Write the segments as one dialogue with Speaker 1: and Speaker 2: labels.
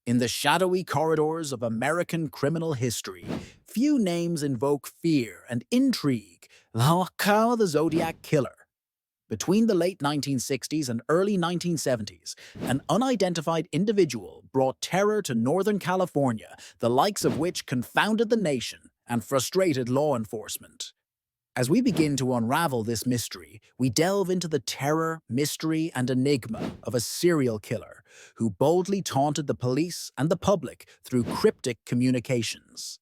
Speaker 1: In the shadowy corridors of American criminal history, few names invoke fear and intrigue like the Zodiac Killer. Between the late 1960s and early 1970s, an unidentified individual brought terror to Northern California, the likes of which confounded the nation and frustrated law enforcement. As we begin to unravel this mystery, we delve into the terror, mystery, and enigma of a serial killer who boldly taunted the police and the public through cryptic communications.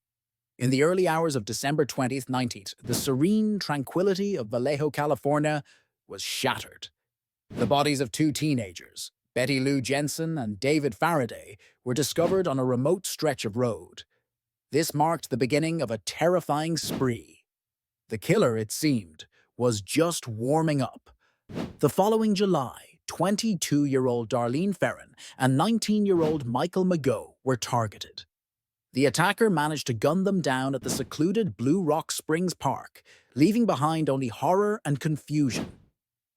Speaker 1: In the early hours of December 20th, the serene tranquility of Vallejo, California, was shattered. The bodies of two teenagers, Betty Lou Jensen and David Faraday, were discovered on a remote stretch of road. This marked the beginning of a terrifying spree. The killer, it seemed, was just warming up. The following July, 22-year-old Darlene Ferrin and 19-year-old Michael Mageau were targeted. The attacker managed to gun them down at the secluded Blue Rock Springs Park, leaving behind only horror and confusion.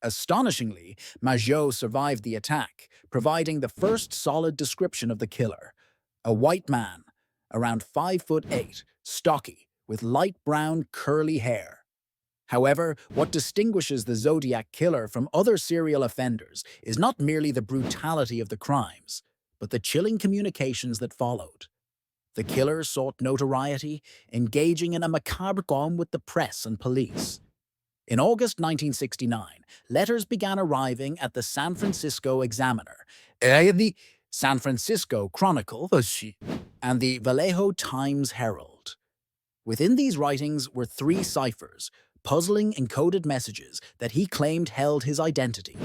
Speaker 1: Astonishingly, Mageau survived the attack, providing the first solid description of the killer. A white man, around 5'8", stocky, with light brown curly hair. However, what distinguishes the Zodiac Killer from other serial offenders is not merely the brutality of the crimes, but the chilling communications that followed. The killer sought notoriety, engaging in a macabre game with the press and police. In August 1969, letters began arriving at the San Francisco Examiner, the San Francisco Chronicle, and the Vallejo Times-Herald. Within these writings were three ciphers, puzzling encoded messages that he claimed held his identity.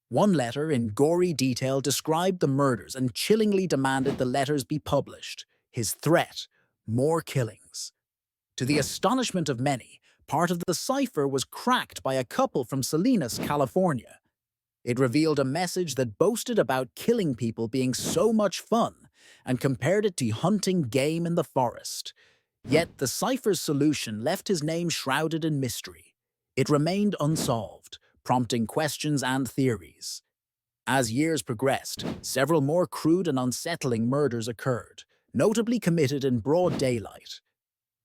Speaker 1: One letter in gory detail described the murders and chillingly demanded the letters be published. His threat: more killings. To the astonishment of many, part of the cipher was cracked by a couple from Salinas, California. It revealed a message that boasted about killing people being so much fun and compared it to hunting game in the forest. Yet the cipher's solution left his name shrouded in mystery. It remained unsolved, prompting questions and theories. As years progressed, several more crude and unsettling murders occurred, notably committed in broad daylight.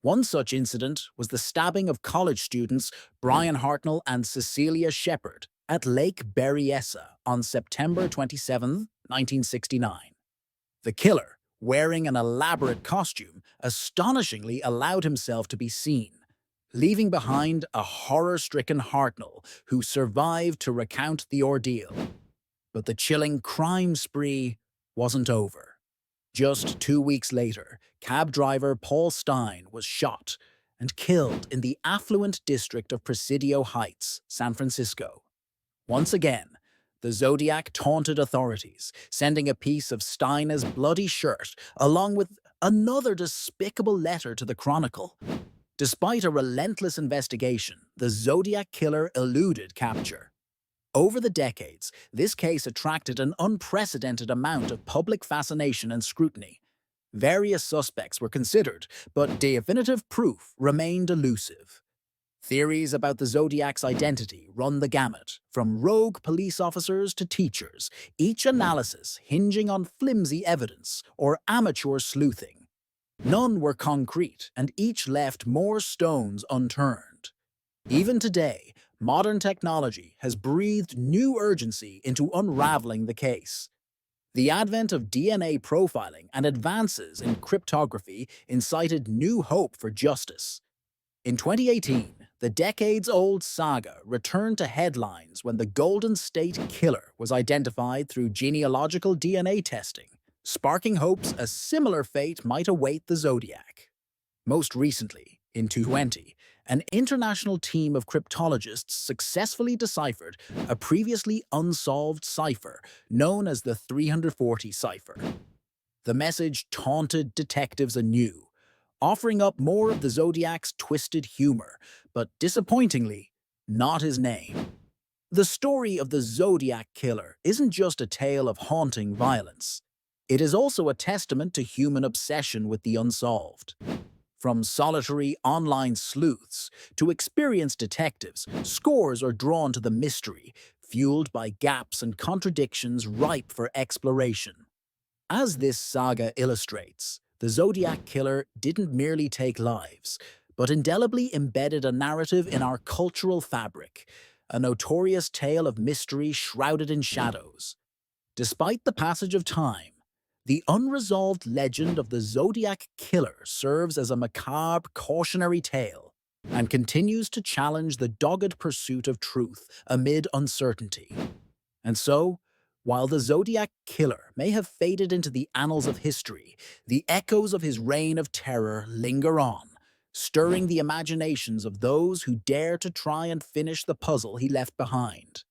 Speaker 1: One such incident was the stabbing of college students Brian Hartnell and Cecilia Shepard at Lake Berryessa on September 27, 1969. The killer, wearing an elaborate costume, astonishingly allowed himself to be seen, leaving behind a horror-stricken Hartnell who survived to recount the ordeal. But the chilling crime spree wasn't over. Just 2 weeks later, cab driver Paul Stein was shot and killed in the affluent district of Presidio Heights, San Francisco. Once again, the Zodiac taunted authorities, sending a piece of Steiner's bloody shirt along with another despicable letter to the Chronicle. Despite a relentless investigation, the Zodiac Killer eluded capture. Over the decades, this case attracted an unprecedented amount of public fascination and scrutiny. Various suspects were considered, but definitive proof remained elusive. Theories about the Zodiac's identity run the gamut, from rogue police officers to teachers, each analysis hinging on flimsy evidence or amateur sleuthing. None were concrete, and each left more stones unturned. Even today, modern technology has breathed new urgency into unraveling the case. The advent of DNA profiling and advances in cryptography incited new hope for justice. In 2018, the decades-old saga returned to headlines when the Golden State Killer was identified through genealogical DNA testing, sparking hopes a similar fate might await the Zodiac. Most recently, in 2020, an international team of cryptologists successfully deciphered a previously unsolved cipher known as the 340 cipher. The message taunted detectives anew, offering up more of the Zodiac's twisted humor, but disappointingly, not his name. The story of the Zodiac Killer isn't just a tale of haunting violence. It is also a testament to human obsession with the unsolved. From solitary online sleuths to experienced detectives, scores are drawn to the mystery, fueled by gaps and contradictions ripe for exploration. As this saga illustrates, the Zodiac Killer didn't merely take lives, but indelibly embedded a narrative in our cultural fabric, a notorious tale of mystery shrouded in shadows. Despite the passage of time, the unresolved legend of the Zodiac Killer serves as a macabre cautionary tale and continues to challenge the dogged pursuit of truth amid uncertainty. And so, while the Zodiac Killer may have faded into the annals of history, the echoes of his reign of terror linger on, stirring the imaginations of those who dare to try and finish the puzzle he left behind.